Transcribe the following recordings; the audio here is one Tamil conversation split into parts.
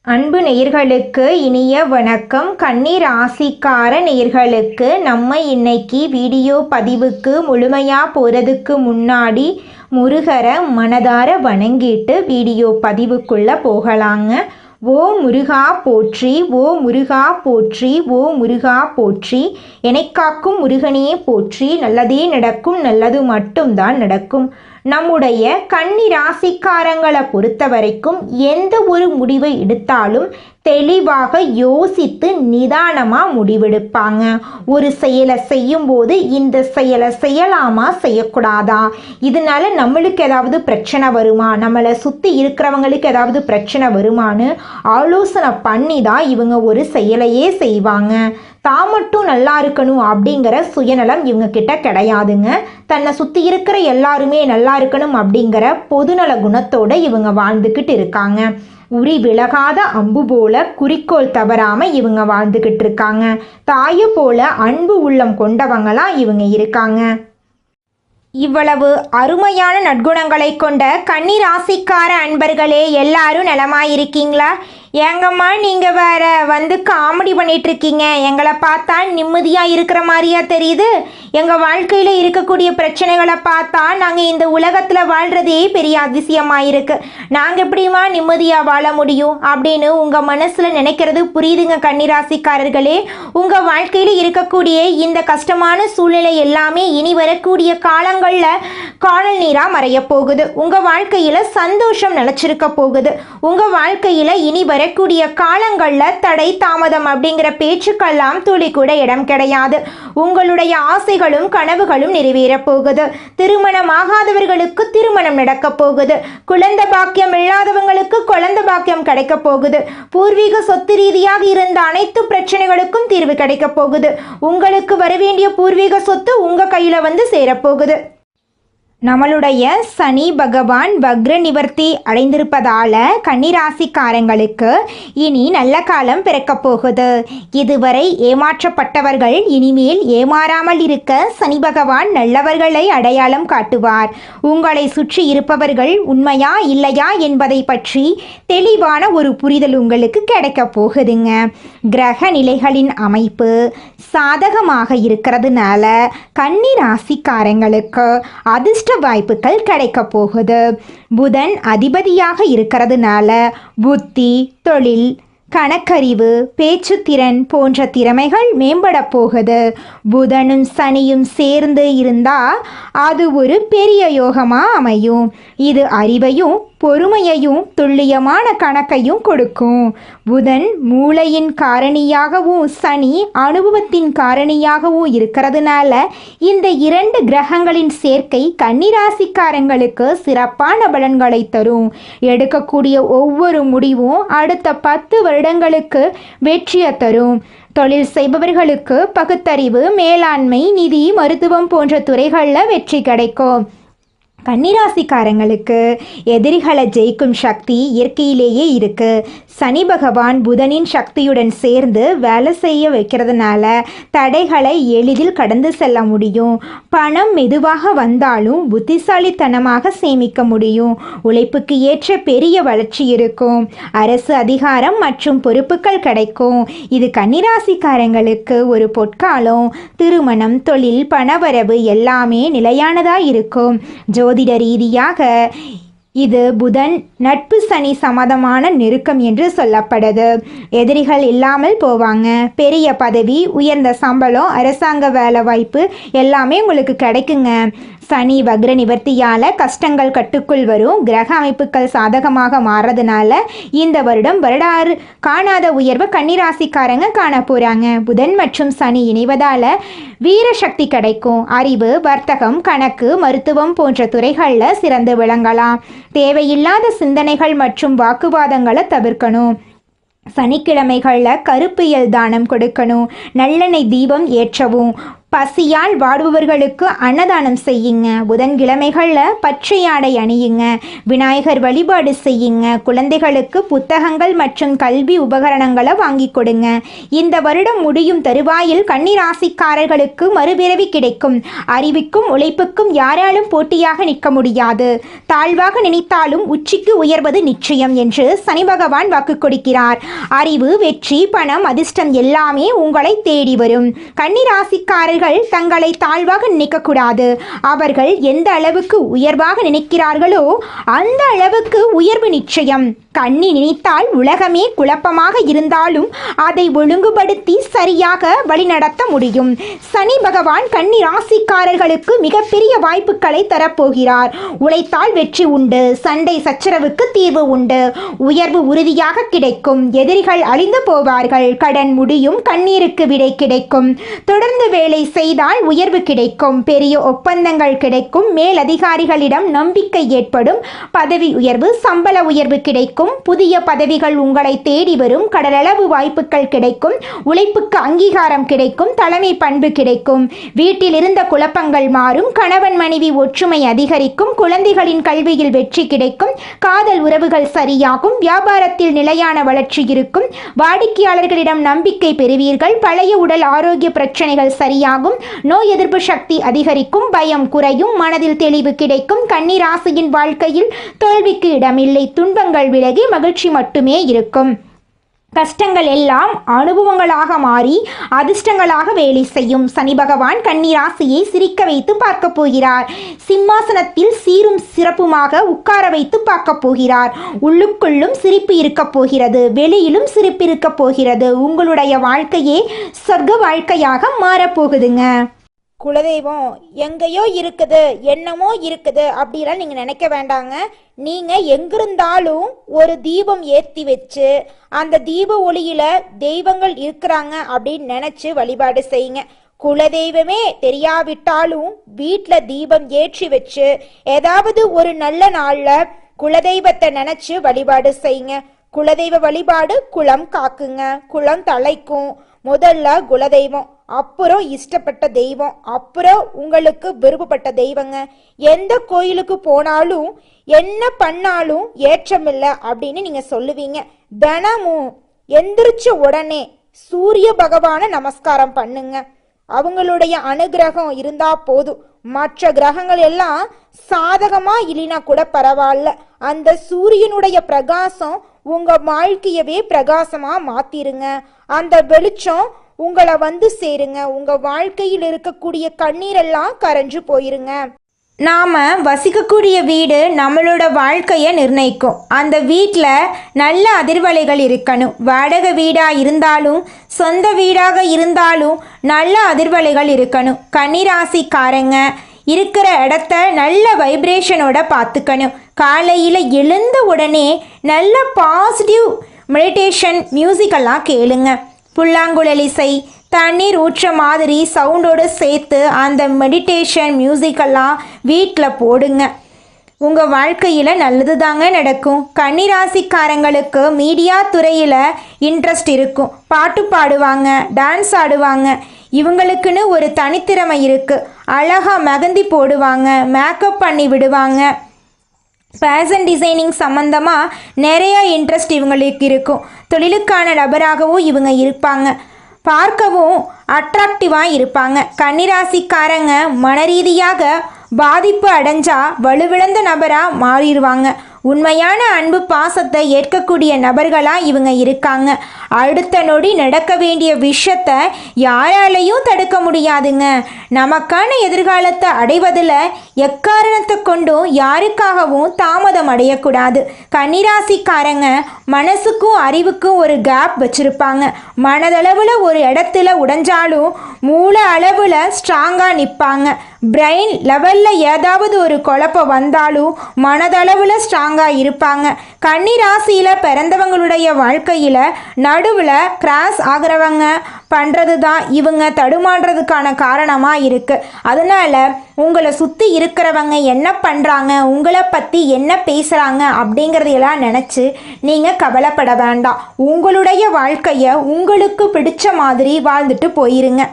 அன்பு நேயர்களுக்கு இனிய வணக்கம். கன்னி ராசிக்கார நேயர்களுக்கு நம்ம இன்னைக்கு வீடியோ பதிவுக்கு முழுமையாக போகிறதுக்கு முன்னாடி முருகரை மனதார வணங்கிட்டு வீடியோ பதிவுக்குள்ளே போகலாங்க. ஓ முருகா போற்றி, ஓ முருகா போற்றி, ஓ முருகா போற்றி, எனைக்காக்கும் முருகனே போற்றி, நல்லதே நடக்கும், நல்லது மட்டும்தான் நடக்கும். நம்முடைய கன்னி ராசிக்காரங்களை பொறுத்த வரைக்கும் எந்த ஒரு முடிவை எடுத்தாலும் தெளிவாக யோசித்து நிதானமாக முடிவெடுப்பாங்க. ஒரு செயலை செய்யும்போது இந்த செயலை செய்யலாமா செய்யக்கூடாதா, இதனால நம்மளுக்கு ஏதாவது பிரச்சனை வருமா, நம்மளை சுற்றி இருக்கிறவங்களுக்கு ஏதாவது பிரச்சனை வருமானு ஆலோசனை பண்ணி தான் இவங்க ஒரு செயலையே செய்வாங்க. தான் மட்டும் நல்லா இருக்கணும் அப்படிங்கிற சுயநலம் இவங்க கிட்ட கிடையாதுங்க. தன்னை சுற்றி இருக்கிற எல்லாருமே நல்லா இருக்கணும் அப்படிங்கிற பொதுநல குணத்தோடு இவங்க வாழ்ந்துக்கிட்டு இருக்காங்க. உரி விலகாத அம்பு போல குறிக்கோள் தவறாம இவங்க வாழ்ந்துக்கிட்டு இருக்காங்க. தாயை போல அன்பு உள்ளம் கொண்டவங்களாம் இவங்க இருக்காங்க. இவ்வளவு அருமையான நற்குணங்களை கொண்ட கன்னி ராசிக்கார அன்பர்களே, எல்லாரும் நலமாயிருக்கீங்களா? ஏங்கம்மா நீங்கள் வேற வந்து காமெடி பண்ணிகிட்ருக்கீங்க, எங்களை பார்த்தா நிம்மதியாக இருக்கிற மாதிரியா தெரியுது? எங்கள் வாழ்க்கையில் இருக்கக்கூடிய பிரச்சனைகளை பார்த்தா நாங்கள் இந்த உலகத்தில் வாழ்கிறதே பெரிய அதிசயமாக இருக்குது, நாங்கள் எப்படிமா நிம்மதியாக வாழ முடியும் அப்படின்னு உங்கள் மனசில் நினைக்கிறது புரியுதுங்க கன்னிராசிக்காரர்களே. உங்கள் வாழ்க்கையில் இருக்கக்கூடிய இந்த கஷ்டமான சூழ்நிலை எல்லாமே இனி வரக்கூடிய காலங்களில் காணல் நீராக மறைய போகுது. உங்கள் வாழ்க்கையில் சந்தோஷம் நிலச்சிருக்க போகுது. உங்கள் வாழ்க்கையில் இனி வரக்கூடிய காலங்களில் தடை தாமதம் அப்படிங்கிற பேச்சுக்கெல்லாம் துளி கூட இடம் கிடையாது. உங்களுடைய ஆசைகளும் கனவுகளும் நிறைவேற போகுது. திருமணமாகாதவர்களுக்கு திருமணம் நடக்க போகுது. குழந்தை பாக்கியம் இல்லாதவங்களுக்கு குழந்தை பாக்கியம் கிடைக்க போகுது. பூர்வீக சொத்து ரீதியாக இருந்த அனைத்து பிரச்சனைகளுக்கும் தீர்வு கிடைக்க போகுது. உங்களுக்கு வரவேண்டிய பூர்வீக சொத்து உங்க கையில வந்து சேரப்போகுது. நம்மளுடைய சனி பகவான் வக்ர நிவர்த்தி அடைந்திருப்பதால கன்னிராசிக்காரங்களுக்கு இனி நல்ல காலம் பிறக்க போகுது. இதுவரை ஏமாற்றப்பட்டவர்கள் இனிமேல் ஏமாறாமல் இருக்க சனி பகவான் நல்லவர்களை அடையாளம் காட்டுவார். உங்களை சுற்றி இருப்பவர்கள் உண்மையா இல்லையா என்பதை பற்றி தெளிவான ஒரு புரிதல் உங்களுக்கு கிடைக்க போகுதுங்க. கிரக நிலைகளின் அமைப்பு சாதகமாக இருக்கிறதுனால கன்னிராசிக்காரங்களுக்கு அதிர்ஷ்ட வாய்ப்புகள் கிடைக்க போகுது. புதன் அதிபதியாக இருக்கிறதுனால புத்தி, தொழில், கணக்கறிவு, பேச்சுத்திறன் போன்ற திறமைகள் மேம்பட போகுது. புதனும் சனியும் சேர்ந்து இருந்தால் அது ஒரு பெரிய யோகமாக அமையும். இது அறிவையும் பொறுமையையும் துல்லியமான கணக்கையும் கொடுக்கும். புதன் மூளையின் காரணியாகவும் சனி அனுபவத்தின் காரணியாகவும் இருக்கிறதுனால இந்த இரண்டு கிரகங்களின் சேர்க்கை கன்னிராசிக்காரங்களுக்கு சிறப்பான பலன்களை தரும். எடுக்கக்கூடிய ஒவ்வொரு முடிவும் அடுத்த 10 வருடங்களுக்கு வெற்றியை தரும். தொழில் செய்பவர்களுக்கு பகுத்தறிவு, மேலாண்மை, நிதி, மருத்துவம் போன்ற துறைகளில் வெற்றி கிடைக்கும். கன்னிராசிக்காரங்களுக்கு எதிரிகளை ஜெயிக்கும் சக்தி இயற்கையிலேயே இருக்கு. சனி பகவான் புதனின் சக்தியுடன் சேர்ந்து வேலை செய்ய வைக்கிறதுனால தடைகளை எளிதில் கடந்து செல்ல முடியும். பணம் மெதுவாக வந்தாலும் புத்திசாலித்தனமாக சேமிக்க முடியும். உழைப்புக்கு ஏற்ற பெரிய வளர்ச்சி இருக்கும். அரசு அதிகாரம் மற்றும் பொறுப்புகள் கிடைக்கும். இது கன்னிராசிக்காரங்களுக்கு ஒரு பொற்காலம். திருமணம், தொழில், பணவரவு எல்லாமே நிலையானதாக இருக்கும். ஜோதிட ரீதியாக இது புதன் நட்பு சனி சம்மதமான நெருக்கம் என்று சொல்லப்படுது. எதிரிகள் இல்லாமல் போவாங்க. பெரிய பதவி, உயர்ந்த சம்பளம், அரசாங்க வேலை வாய்ப்பு எல்லாமே உங்களுக்கு கிடைக்குங்க. சனி வக்ர நிவர்த்தியால் கஷ்டங்கள் கட்டுக்குள் வரும். கிரக அமைப்புகள் சாதகமாக மாறுறதுனால இந்த வருடம் வருடாறு காணாத உயர்வு கன்னிராசிக்காரங்க காண போகிறாங்க. புதன் மற்றும் சனி இணைவதால் வீர சக்தி கிடைக்கும். அறிவு, வர்த்தகம், கணக்கு, மருத்துவம் போன்ற துறைகளில் சிறந்து விளங்கலாம். தேவையில்லாத சிந்தனைகள் மற்றும் வாக்குவாதங்களை தவிர்க்கணும். சனிக்கிழமைகளில் கருப்பியல் தானம் கொடுக்கணும். நல்லெண்ணெய் தீபம் ஏற்றவும். பசியால் வாடுபவர்களுக்கு அன்னதானம் செய்யுங்க. புதன்கிழமைகளில் பச்சை ஆடை அணியுங்க. விநாயகர் வழிபாடு செய்யுங்க. குழந்தைகளுக்கு புத்தகங்கள் மற்றும் கல்வி உபகரணங்களை வாங்கி கொடுங்க. இந்த வருடம் முடியும் தருவாயில் கன்னிராசிக்காரர்களுக்கு மறுபிறவி கிடைக்கும். அறிவுக்கும் உழைப்புக்கும் யாராலும் போட்டியாக நிற்க முடியாது. தாழ்வாக நினைத்தாலும் உச்சிக்கு உயர்வது நிச்சயம் என்று சனி பகவான் வாக்கு கொடுக்கிறார். அறிவு, வெற்றி, பணம், அதிர்ஷ்டம் எல்லாமே உங்களை தேடி வரும். கன்னிராசிக்காரர்கள் தங்களை தாழ்வாக நினைக்கக்கூடாது. அவர்கள் எந்த அளவுக்கு உயர்வாக நினைக்கிறார்களோ அந்த அளவுக்கு உயர்வு நிச்சயம். கண்ணி நினைத்தால் உலகமே குழப்பமாக இருந்தாலும் அதை ஒழுங்குபடுத்தி சரியாக வழிநடத்த முடியும். சனி பகவான் கன்னி ராசிக்காரர்களுக்கு மிகப்பெரிய வாய்ப்புகளை தரப்போகிறார். உழைத்தால் வெற்றி உண்டு. சண்டை சச்சரவுக்கு தீர்வு உண்டு. உயர்வு உறுதியாக கிடைக்கும். எதிரிகள் அழிந்து போவார்கள். கடன் முடியும். கண்ணீருக்கு விடை கிடைக்கும். தொடர்ந்து வேலை செய்தால் உயர்வு கிடைக்கும். பெரிய ஒப்பந்தங்கள் கிடைக்கும். மேலதிகாரிகளிடம் நம்பிக்கை ஏற்படும். பதவி உயர்வு, சம்பள உயர்வு கிடைக்கும். புதிய பதவிகள் உங்களை தேடி வரும். கடலளவு வாய்ப்புகள் கிடைக்கும். உழைப்புக்கு அங்கீகாரம் கிடைக்கும். தலைமை பண்பு கிடைக்கும். வீட்டில் இருந்த குழப்பங்கள் மாறும். கணவன் மனைவி ஒற்றுமை அதிகரிக்கும். குழந்தைகளின் கல்வியில் வெற்றி கிடைக்கும். காதல் உறவுகள் சரியாகும். வியாபாரத்தில் நிலையான வளர்ச்சி இருக்கும். வாடிக்கையாளர்களிடம் நம்பிக்கை பெறுவீர்கள். பழைய உடல் ஆரோக்கிய பிரச்சனைகள் சரியாகும். நோய் எதிர்ப்பு சக்தி அதிகரிக்கும். பயம் குறையும். மனதில் தெளிவு கிடைக்கும். கன்னி ராசியின் வாழ்க்கையில் தோல்விக்கு இடமில்லை. துன்பங்கள் விலகி மகிழ்ச்சி மட்டுமே இருக்கும். கஷ்டங்கள் எல்லாம் அனுபவங்களாக மாறி அதிர்ஷ்டங்களாக வேலை செய்யும். சனி பகவான் கன்னி ராசியை சிரிக்க வைத்து பார்க்க போகிறார். சிம்மாசனத்தில் சீரும் சிறப்புமாக உட்கார வைத்து பார்க்க போகிறார். உள்ளுக்குள்ளும் சிரிப்பு இருக்க போகிறது. வெளியிலும் சிரிப்பு இருக்க போகிறது. உங்களுடைய வாழ்க்கையே சொர்க்க வாழ்க்கையாக மாறப்போகுதுங்க. குலதெய்வம் எங்கேயோ இருக்குது, என்னமோ இருக்குது அப்படிலாம் நீங்கள் நினைக்க வேண்டாங்க. நீங்கள் எங்கிருந்தாலும் ஒரு தீபம் ஏற்றி வச்சு அந்த தீப ஒளியில் தெய்வங்கள் இருக்கிறாங்க அப்படின்னு நினச்சி வழிபாடு செய்யுங்க. குலதெய்வமே தெரியாவிட்டாலும் வீட்டில் தீபம் ஏற்றி வச்சு ஏதாவது ஒரு நல்ல நாளில் குலதெய்வத்தை நினச்சி வழிபாடு செய்யுங்க. குலதெய்வ வழிபாடு குலம் காக்குங்க. குலம் தலைக்கும். முதல்ல குலதெய்வம், அப்புறம் இஷ்டப்பட்ட தெய்வம், அப்புறம் உங்களுக்கு விருப்பப்பட்ட தெய்வங்க. எந்த கோயிலுக்கு போனாலும் என்ன பண்ணாலும் ஏற்றமில்லை அப்படின்னு நீங்க சொல்லுவீங்க. தினமும் எந்திரிச்ச உடனே சூரிய பகவானை நமஸ்காரம் பண்ணுங்க. அவங்களுடைய அனுகிரகம் இருந்தா போதும். மற்ற கிரகங்கள் எல்லாம் சாதகமா இல்லைனா கூட பரவாயில்ல. அந்த சூரியனுடைய பிரகாசம் உங்க வாழ்க்கையவே பிரகாசமா மாத்திருங்க. அந்த வெளிச்சம் உங்களை வந்து சேருங்க. உங்க வாழ்க்கையில் இருக்கக்கூடிய கண்ணீரெல்லாம் கரைஞ்சு போயிருங்க. நாம் வசிக்கக்கூடிய வீடு நம்மளோட வாழ்க்கையை நிர்ணயிக்கும். அந்த வீட்டில் நல்ல அதிர்வலைகள் இருக்கணும். வாடகை வீடாக இருந்தாலும் சொந்த வீடாக இருந்தாலும் நல்ல அதிர்வலைகள் இருக்கணும். கன்னிராசிக்காரங்க இருக்கிற இடத்த நல்ல வைப்ரேஷனோட பார்த்துக்கணும். காலையில் எழுந்த உடனே நல்ல பாசிட்டிவ் மெடிடேஷன் மியூசிக்கெல்லாம் கேளுங்க. புல்லாங்குழல் இசை, தண்ணீர் ஊற்ற மாதிரி சவுண்டோடு சேர்த்து அந்த மெடிடேஷன் மியூசிக்கெல்லாம் வீட்டில் போடுங்க. உங்கள் வாழ்க்கையில் நல்லது தாங்க நடக்கும். கன்னிராசிக்காரங்களுக்கு மீடியா துறையில் இன்ட்ரெஸ்ட் இருக்கும். பாட்டு பாடுவாங்க, டான்ஸ் ஆடுவாங்க. இவங்களுக்குன்னு ஒரு தனித்திறமை இருக்குது. அழகாக மெகந்தி போடுவாங்க, மேக்கப் பண்ணி விடுவாங்க. ஃபேஷன் டிசைனிங் சம்மந்தமாக நிறைய இன்ட்ரெஸ்ட் இவங்களுக்கு இருக்கும். தொழிலுக்கான நபராகவும் இவங்க இருப்பாங்க. பார்க்கவும் அட்ராக்டிவாக இருப்பாங்க. கன்னிராசிக்காரங்க மனரீதியாக பாதிப்பு அடைஞ்சா வலுவிழந்த நபராக மாறிடுவாங்க. உண்மையான அன்பு பாசத்தை ஏற்கக்கூடிய நபர்களாக இவங்க இருக்காங்க. அடுத்த நொடி நடக்க வேண்டிய விஷயத்தை யாராலையும் தடுக்க முடியாதுங்க. நமக்கான எதிர்காலத்தை அடைவதில் எக்காரணத்தை கொண்டும் யாருக்காகவும் தாமதம் அடையக்கூடாது. கன்னிராசிக்காரங்க மனசுக்கும் அறிவுக்கும் ஒரு கேப் வச்சுருப்பாங்க. மனதளவில் ஒரு இடத்துல உடைஞ்சாலும் மூளை அளவில் ஸ்ட்ராங்காக நிற்பாங்க. பிரெயின் லெவலில் ஏதாவது ஒரு குழப்பம் வந்தாலும் மனதளவில் ஸ்ட்ராங்காக இருப்பாங்க. கன்னிராசியில் பிறந்தவங்களுடைய வாழ்க்கையில் நடுவில் கிராஸ் ஆகிறவங்க பண்ணுறது தான் இவங்க தடுமாறுறதுக்கான காரணமாக இருக்குது. அதனால் உங்களை சுற்றி இருக்கிறவங்க என்ன பண்ணுறாங்க, உங்களை பற்றி என்ன பேசுகிறாங்க அப்படிங்கிறதையெல்லாம் நினச்சி நீங்கள் கவலைப்பட வேண்டாம். உங்களுடைய வாழ்க்கையை உங்களுக்கு பிடிச்ச மாதிரி வாழ்ந்துட்டு போயிருங்க.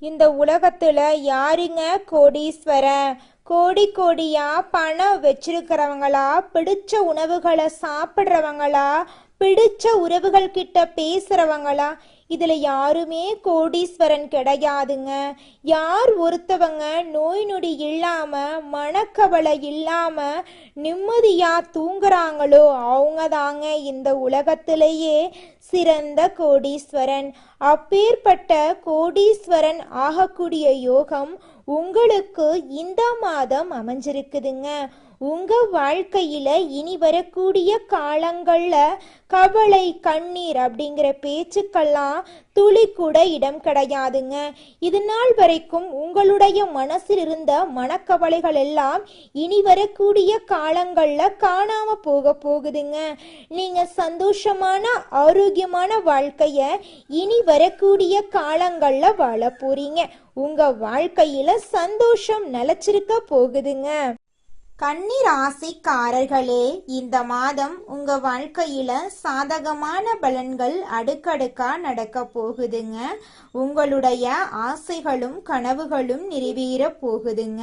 இந்த உலகத்துல யாருங்க கோடீஸ்வரன்? கோடி கோடியா பணம் வச்சிருக்கிறவங்களா, பிடிச்ச உணவுகளை சாப்பிட்றவங்களா, பிடிச்ச உறவுகள் கிட்ட பேசுறவங்களா? இதுல யாருமே கோடீஸ்வரன் கிடையாதுங்க. யார் ஒருத்தவங்க நோய் நொடி இல்லாம, மனக்கவலை இல்லாம நிம்மதியா தூங்குறாங்களோ அவங்க தாங்க இந்த உலகத்திலேயே சிறந்த கோடீஸ்வரன். அப்பேற்பட்ட கோடீஸ்வரன் ஆகக்கூடிய யோகம் உங்களுக்கு இந்த மாதம் அமைஞ்சிருக்குதுங்க. உங்க வாழ்க்கையில இனி வரக்கூடிய காலங்கள்ல கவலை, கண்ணீர் அப்படிங்கிற பேச்சுக்கெல்லாம் துளி கூட இடம் கிடையாதுங்க. இது நாள் வரைக்கும் உங்களுடைய மனசில் இருந்த மனக்கவலைகள் எல்லாம் இனி வரக்கூடிய காலங்கள்ல காணாம போகுதுங்க. நீங்க சந்தோஷமான ஆரோக்கியமான வாழ்க்கைய இனி வரக்கூடிய காலங்கள்ல வாழ போறீங்க. உங்க வாழ்க்கையில சந்தோஷம் நிலைச்சிருக்க போகுதுங்க. கன்னி ராசிக்காரர்களே, இந்த மாதம் உங்க வாழ்க்கையில சாதகமான பலன்கள் அடுக்கடுக்கா நடக்க போகுதுங்க. உங்களுடைய ஆசைகளும் கனவுகளும் நிறைவேற போகுதுங்க.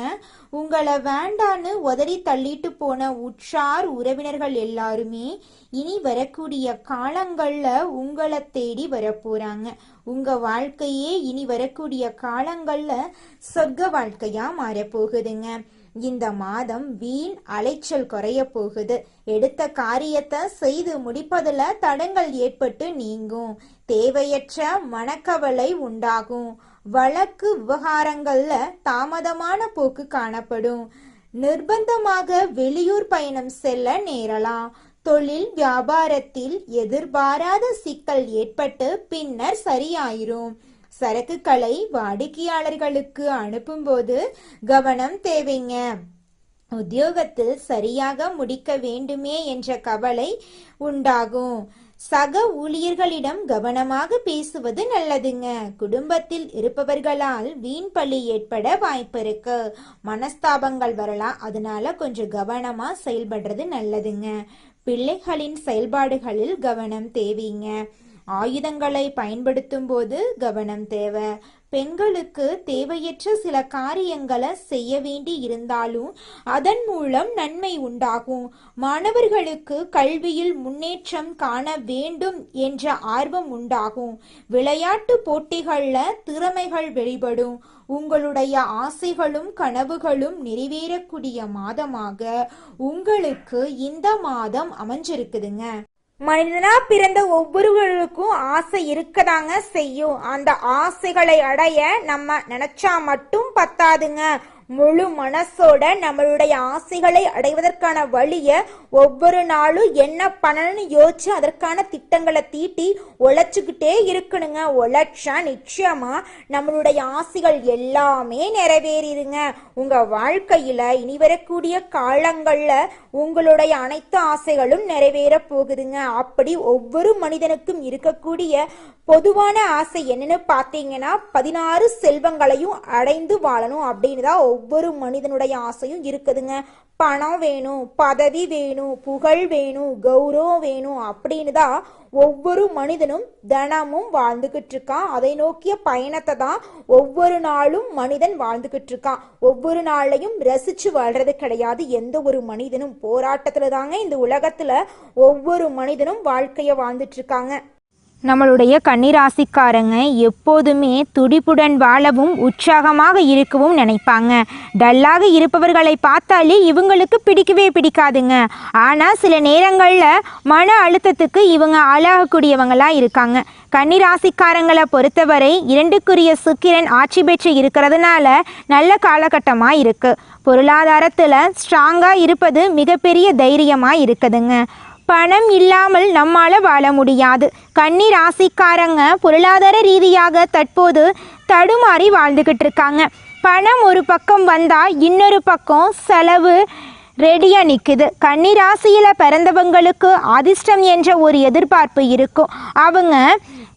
உங்களை வேண்டான்னு உதறி தள்ளிட்டு போன உற்றார் உறவினர்கள் எல்லாருமே இனி வரக்கூடிய காலங்கள்ல உங்களை தேடி வரப்போறாங்க. உங்க வாழ்க்கையே இனி வரக்கூடிய காலங்கள்ல சொர்க்க வாழ்க்கையா மாறப்போகுதுங்க. இந்த மாதம் வீண் அலைச்சல் குறைய போகுது. எடுத்த காரியத்தை செய்து முடிப்பதுல தடங்கள் ஏற்பட்டு நீங்கும். தேவையற்ற மனக்கவலை உண்டாகும். வழக்கு விவகாரங்கள்ல தாமதமான போக்கு காணப்படும். நிர்பந்தமாக வெளியூர் பயணம் செல்ல நேரலாம். தொழில் வியாபாரத்தில் எதிர்பாராத சிக்கல் ஏற்பட்டு பின்னர் சரியாயிரும். சரக்குகளை வாடிக்கையாளர்களுக்கு அனுப்பும்போது கவனம் தேவைங்க. உத்தியோகத்தில் சரியாக முடிக்க வேண்டுமே என்ற கவலை உண்டாகும். சக ஊழியர்களிடம் கவனமாக பேசுவது நல்லதுங்க. குடும்பத்தில் இருப்பவர்களால் வீண் பழி ஏற்பட வாய்ப்பு இருக்கு. மனஸ்தாபங்கள் வரலாம். அதனால கொஞ்சம் கவனமா செயல்படுறது நல்லதுங்க. பிள்ளைகளின் செயல்பாடுகளில் கவனம் தேவைங்க. ஆயுதங்களை பயன்படுத்தும் போது கவனம் தேவை. பெண்களுக்கு தேவையற்ற சில காரியங்களை செய்ய வேண்டி இருந்தாலும் அதன் மூலம் நன்மை உண்டாகும். மாணவர்களுக்கு கல்வியில் முன்னேற்றம் காண வேண்டும் என்ற ஆர்வம் உண்டாகும். விளையாட்டு போட்டிகள்ல திறமைகள் வெளிப்படும். உங்களுடைய ஆசைகளும் கனவுகளும் நிறைவேறக்கூடிய மாதமாக உங்களுக்கு இந்த மாதம் அமைஞ்சிருக்குதுங்க. மனிதனா பிறந்த ஒவ்வொருவருக்கும் ஆசை இருக்கதாங்க செய்யும். அந்த ஆசைகளை அடைய நம்ம நினைச்சா மட்டும் பத்தாதுங்க. முழு மனசோட நம்மளுடைய ஆசைகளை அடைவதற்கான வழிய ஒவ்வொரு நாளும் என்ன பண்ணணும்னு யோசிச்சு அதற்கான திட்டங்களை தீட்டி உழைச்சுக்கிட்டே இருக்கணுங்க. உழைச்சா நிச்சயமா நம்மளுடைய ஆசைகள் எல்லாமே நிறைவேறிடுங்க. உங்க வாழ்க்கையில இனி வரக்கூடிய காலங்கள்ல உங்களுடைய அனைத்து ஆசைகளும் நிறைவேற போகுதுங்க. அப்படி ஒவ்வொரு மனிதனுக்கும் இருக்கக்கூடிய பொதுவான ஆசை என்னன்னு பார்த்தீங்கன்னா 16 செல்வங்களையும் அடைந்து வாழணும் அப்படின்னு தான் ஒவ்வொரு மனிதனுடைய ஆசையும் இருக்குதுங்க. பணம் வேணும், பதவி வேணும், புகழ் வேணும், கௌரவம் வேணும் அப்படின்னு தான் ஒவ்வொரு மனிதனும் தினமும் வாழ்ந்துகிட்டு இருக்கான். அதை நோக்கிய பயணத்தை தான் ஒவ்வொரு நாளும் மனிதன் வாழ்ந்துகிட்டு இருக்கான். ஒவ்வொரு நாளையும் ரசிச்சு வாழ்றது கிடையாது. எந்த ஒரு மனிதனும் போராட்டத்துல தாங்க இந்த உலகத்துல ஒவ்வொரு மனிதனும் வாழ்க்கைய வாழ்ந்துட்டு இருக்காங்க. நம்மளுடைய கன்னிராசிக்காரங்க எப்போதுமே துடிப்புடன் வாழவும் உற்சாகமாக இருக்கவும் நினைப்பாங்க. டல்லாக இருப்பவர்களை பார்த்தாலே இவங்களுக்கு பிடிக்கவே பிடிக்காதுங்க. ஆனால் சில நேரங்களில் மன அழுத்தத்துக்கு இவங்க ஆளாகக்கூடியவங்களாக இருக்காங்க. கன்னிராசிக்காரங்களை பொறுத்தவரை 2க்குரிய சுக்கிரன் ஆட்சி பெற்று இருக்கிறதுனால நல்ல காலகட்டமாக இருக்குது. பொருளாதாரத்தில் ஸ்ட்ராங்காக இருப்பது மிகப்பெரிய தைரியமாக இருக்குதுங்க. பணம் இல்லாமல் நம்மால் வாழ முடியாது. கன்னி ராசிக்காரங்க பொருளாதார ரீதியாக தற்போது தடுமாறி வாழ்ந்துக்கிட்டு இருக்காங்க. பணம் ஒரு பக்கம் வந்தால் இன்னொரு பக்கம் செலவு ரெடியாக நிற்குது. கன்னி ராசியில் பிறந்தவங்களுக்கு அதிர்ஷ்டம் என்ற ஒரு எதிர்பார்ப்பு இருக்கும். அவங்க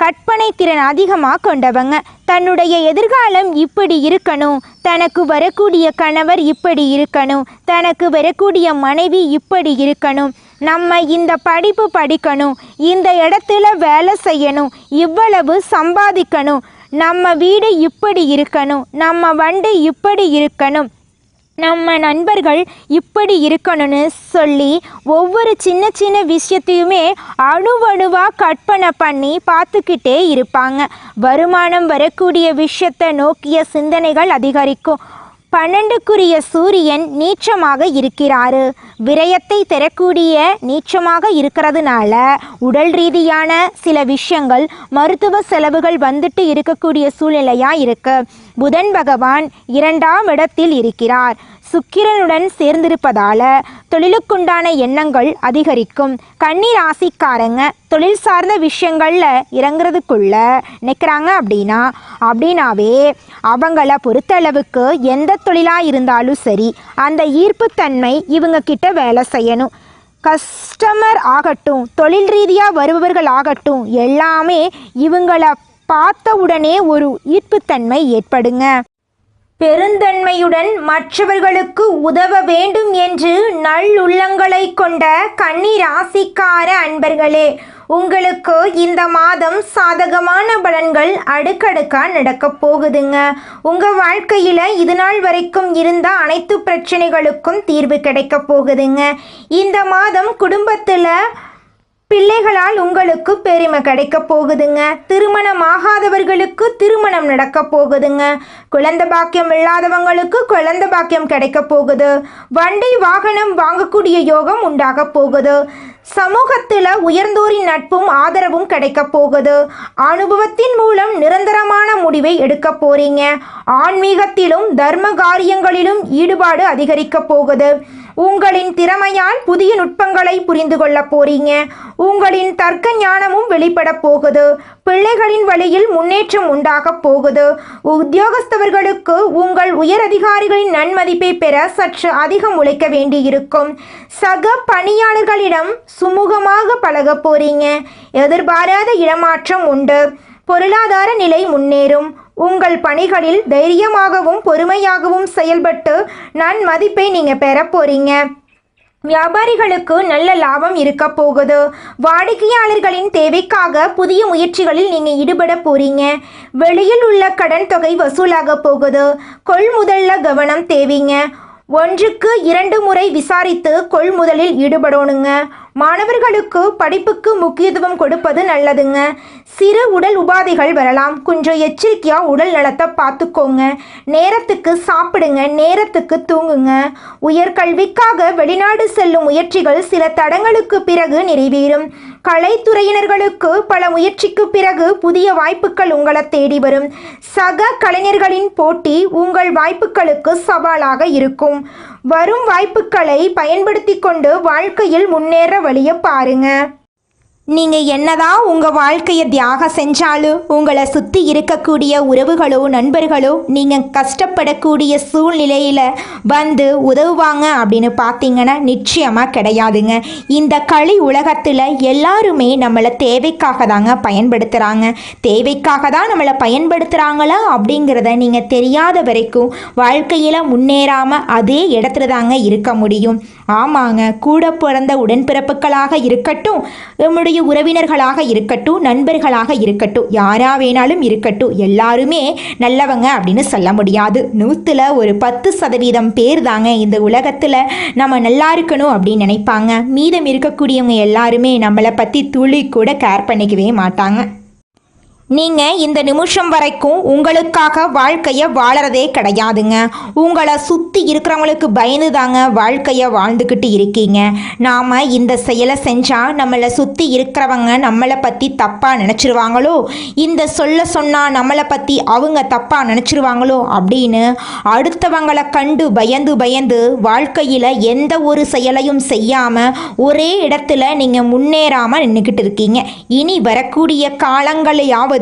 கற்பனை திறன் அதிகமாக கொண்டவங்க. தன்னுடைய எதிர்காலம் இப்படி இருக்கணும், தனக்கு வரக்கூடிய கணவர் இப்படி இருக்கணும், தனக்கு வரக்கூடிய மனைவி இப்படி இருக்கணும், நம்ம இந்த படிப்பு படிக்கணும், இந்த இடத்துல வேலை செய்யணும், இவ்வளவு சம்பாதிக்கணும், நம்ம வீடு இப்படி இருக்கணும், நம்ம வண்டி இப்படி இருக்கணும், நம்ம நண்பர்கள் இப்படி இருக்கணும்னு சொல்லி ஒவ்வொரு சின்ன சின்ன விஷயத்தையுமே அணுவணுவாக கற்பனை பண்ணி பார்த்துக்கிட்டே இருப்பாங்க. வருமானம் வரக்கூடிய விஷயத்தை நோக்கிய சிந்தனைகள் அதிகரிக்கும். 12க்குரிய சூரியன் நீச்சமாக இருக்கிறாரு. விரயத்தை தரக்கூடிய நீச்சமாக இருக்கிறதுனால உடல் ரீதியான சில விஷயங்கள், மருத்துவ செலவுகள் வந்துட்டு இருக்கக்கூடிய சூழ்நிலையாக இருக்கு. புதன் பகவான் 2ஆம் இடத்தில் இருக்கிறார். சுக்கிரனுடன் சேர்ந்திருப்பதால தொழிலுக்குண்டான எண்ணங்கள் அதிகரிக்கும். கன்னி ராசிக்காரங்க தொழில் சார்ந்த விஷயங்களில் இறங்குறதுக்குள்ள நிற்கிறாங்க அப்படின்னாவே அவங்கள பொறுத்தளவுக்கு எந்த தொழிலாக இருந்தாலும் சரி, அந்த ஈர்ப்புத்தன்மை இவங்க கிட்ட வேலை செய்யணும். கஸ்டமர் ஆகட்டும், தொழில் ரீதியாக வருபவர்கள் ஆகட்டும், எல்லாமே இவங்கள பார்த்த உடனே ஒரு ஈர்ப்புத்தன்மை ஏற்படுங்க. பெருந்தன்மையுடன் மற்றவர்களுக்கு உதவ வேண்டும் என்று நல்லுள்ளங்களை கொண்ட கன்னி ராசிக்கார அன்பர்களே, உங்களுக்கு இந்த மாதம் சாதகமான பலன்கள் அடுக்கடுக்கா நடக்க போகுதுங்க. உங்கள் வாழ்க்கையில் இது நாள் வரைக்கும் இருந்த அனைத்து பிரச்சனைகளுக்கும் தீர்வு கிடைக்க போகுதுங்க. இந்த மாதம் குடும்பத்தில் பிள்ளைகளால் உங்களுக்கு பெருமை கிடைக்க போகுதுங்க. திருமணமாகாதவர்களுக்கு திருமணம் நடக்க போகுதுங்க. குழந்தை பாக்கியம் இல்லாதவங்களுக்கு குழந்தை பாக்கியம் கிடைக்க போகுது. வண்டி வாகனம் வாங்கக்கூடிய யோகம் உண்டாக போகுது. சமூகத்தில் உயர்ந்தோரின் நட்பும் ஆதரவும் கிடைக்க போகுது. அனுபவத்தின் மூலம் நிரந்தரமான முடிவை எடுக்க போறீங்க. ஆன்மீகத்திலும் தர்ம காரியங்களிலும் ஈடுபாடு அதிகரிக்க போகுது. உங்களின் திறமையால் புதிய நுட்பங்களை புரிந்து கொள்ள போறீங்க. உங்களின் தர்க்க ஞானமும் வெளிப்பட போகுது. பிள்ளைகளின் வழியில் முன்னேற்றம் உண்டாக போகுது. உத்தியோகஸ்தவர்களுக்கு உங்கள் உயர் அதிகாரிகளின் நன்மதிப்பை பெற சற்று அதிகம் உழைக்க வேண்டியிருக்கும். சக பணியாளர்களிடம் சுமூகமாக பழக போறீங்க. எதிர்பாராத இடமாற்றம் உண்டு. பொருளாதார நிலை முன்னேறும். உங்கள் பணிகளில் தைரியமாகவும் பொறுமையாகவும் செயல்பட்டு நன்மதிப்பை நீங்கள் பெற போறீங்க. வியாபாரிகளுக்கு நல்ல லாபம் இருக்க போகுது. வாடிக்கையாளர்களின் தேவைக்காக புதிய முயற்சிகளில் நீங்கள் ஈடுபட போறீங்க. வெளியில் உள்ள கடன் தொகை வசூலாக போகுது. கொள்முதலில் கவனம் தேவைங்க. 1க்கு 2 முறை விசாரித்து கொள்முதலில் ஈடுபடணுங்க. மாணவர்களுக்கு படிப்புக்கு முக்கியத்துவம் கொடுப்பது நல்லதுங்க. சிறு உடல் உபாதைகள் வரலாம். கொஞ்சம் எச்சரிக்கையாக உடல் நலத்தை பார்த்துக்கோங்க. நேரத்துக்கு சாப்பிடுங்க, நேரத்துக்கு தூங்குங்க. உயர்கல்விக்காக வெளிநாடு செல்லும் முயற்சிகள் சில தடங்களுக்கு பிறகு நிறைவேறும். கலைத்துறையினர்களுக்கு பல முயற்சிக்கு பிறகு புதிய வாய்ப்புகள் உங்களை தேடி வரும். சக கலைஞர்களின் போட்டி உங்கள் வாய்ப்புகளுக்கு சவாலாக இருக்கும். வரும் வாய்ப்புகளை பயன்படுத்தி கொண்டு வாழ்க்கையில் முன்னேற வழியை பாருங்க. நீங்கள் என்னதான் உங்கள் வாழ்க்கையை தியாகம் செஞ்சாலும் உங்களை சுற்றி இருக்கக்கூடிய உறவுகளோ நண்பர்களோ நீங்கள் கஷ்டப்படக்கூடிய சூழ்நிலையில் வந்து உதவுவாங்க அப்படின்னு பார்த்தீங்கன்னா நிச்சயமாக கிடையாதுங்க. இந்த களி உலகத்தில் எல்லாருமே நம்மளை தேவைக்காக தாங்க பயன்படுத்துகிறாங்க. தேவைக்காக தான் நம்மளை பயன்படுத்துகிறாங்களா அப்படிங்கிறத நீங்கள் தெரியாத வரைக்கும் வாழ்க்கையில் முன்னேறாமல் அதே இடத்துல தாங்க இருக்க முடியும். ஆமாங்க, கூட பிறந்த உடன்பிறப்புகளாக இருக்கட்டும், நம்முடைய உறவினர்களாக இருக்கட்டும், நண்பர்களாக இருக்கட்டும், யாரா வேணாலும் இருக்கட்டும், எல்லாருமே நல்லவங்க அப்படின்னு சொல்ல முடியாது. 100ல் ஒரு 10% பேர் தாங்க இந்த உலகத்தில் நம்ம நல்லா இருக்கணும் அப்படின்னு நினைப்பாங்க. மீதம் இருக்கக்கூடியவங்க எல்லாருமே நம்மளை பற்றி துளி கூட கேர் பண்ணிக்கவே மாட்டாங்க. நீங்கள் இந்த நிமிஷம் வரைக்கும் உங்களுக்காக வாழ்க்கையை வாழறதே கிடையாதுங்க. உங்களை சுற்றி இருக்கிறவங்களுக்கு பயந்து தாங்க வாழ்க்கையை வாழ்ந்துக்கிட்டு இருக்கீங்க. நாம் இந்த செயலை செஞ்சால் நம்மளை சுற்றி இருக்கிறவங்க நம்மளை பற்றி தப்பாக நினச்சிருவாங்களோ, இந்த சொன்னால் நம்மளை பற்றி அவங்க தப்பாக நினச்சிருவாங்களோ அப்படின்னு அடுத்தவங்களை கண்டு பயந்து வாழ்க்கையில் எந்த ஒரு செயலையும் செய்யாமல் ஒரே இடத்துல நீங்கள் முன்னேறாமல் நின்றுக்கிட்டு இருக்கீங்க. இனி வரக்கூடிய காலங்களையாவது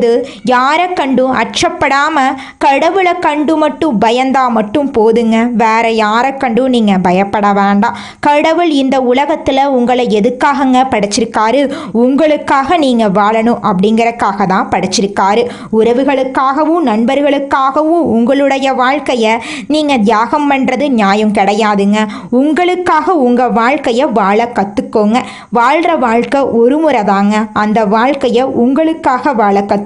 யாரை கண்டும் அச்சப்படாம கடவுளை கண்டு மட்டும் பயந்தா மட்டும் போதுங்க. வேற யாரை கண்டும் நீங்க பயப்பட வேண்டாம். கடவுள் இந்த உலகத்துல உங்களை எதுக்காகங்க படைச்சிருக்காரு? உங்களுக்காக நீங்க வாழணும் அப்படிங்கறக்காக தான் படைச்சிருக்காரு. உறவுகளுக்காகவும் நண்பர்களுக்காகவும் உங்களுடைய வாழ்க்கைய நீங்க தியாகம் பண்றது நியாயம் கிடையாதுங்க. உங்களுக்காக உங்க வாழ்க்கைய வாழ கத்துக்கோங்க. வாழ்ற வாழ்க்கை ஒரு முறை தாங்க. அந்த வாழ்க்கைய உங்களுக்காக வாழ கத்துக்கோங்க.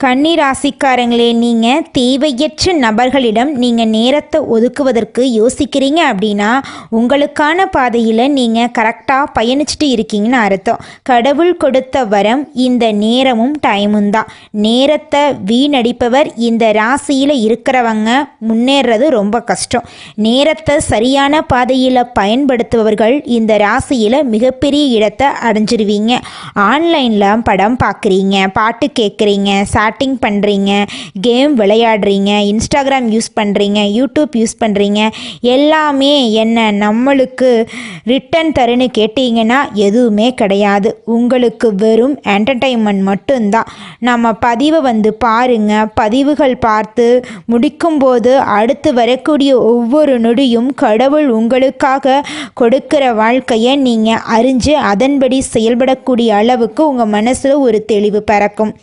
கன்னி ராசிக்காரங்களே, நீங்கள் தேவையற்ற நபர்களிடம் நீங்கள் நேரத்தை ஒதுக்குவதற்கு யோசிக்கிறீங்க அப்படின்னா உங்களுக்கான பாதையில் நீங்கள் கரெக்டாக பயணிச்சுட்டு இருக்கீங்கன்னு அர்த்தம். கடவுள் கொடுத்த வரம் இந்த நேரமும் டைமும் தான். நேரத்தை வீணடிப்பவர் இந்த ராசியில் இருக்கிறவங்க முன்னேறது ரொம்ப கஷ்டம். நேரத்தை சரியான பாதையில் பயன்படுத்துபவர்கள் இந்த ராசியில் மிகப்பெரிய இடத்தை அடைஞ்சிருவீங்க. ஆன்லைனில் படம் பார்க்குறீங்க, பாட்டு கேட்குறீங்க, சாட்டிங் பண்ணுறீங்க, கேம் விளையாடுறீங்க, இன்ஸ்டாகிராம் யூஸ் பண்ணுறீங்க, யூடியூப் யூஸ் பண்ணுறீங்க, எல்லாமே என்ன நம்மளுக்கு ரிட்டன் தருன்னு கேட்டிங்கன்னா எதுவுமே கிடையாது. உங்களுக்கு வெறும் என்டர்டெயின்மெண்ட் மட்டும்தான். நம்ம பதிவை பாருங்கள். பதிவுகள் பார்த்து முடிக்கும்போது அடுத்து வரக்கூடிய ஒவ்வொரு நொடியும் கடவுள் உங்களுக்காக கொடுக்கிற வாழ்க்கையை நீங்கள் அறிஞ்சு அதன்படி செயல்படக்கூடிய அளவுக்கு உங்கள் மனசில் ஒரு தெளிவு பிறக்கும்.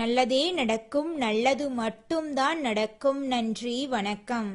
நல்லதே நடக்கும். நல்லது மட்டும்தான் நடக்கும். நன்றி, வணக்கம்.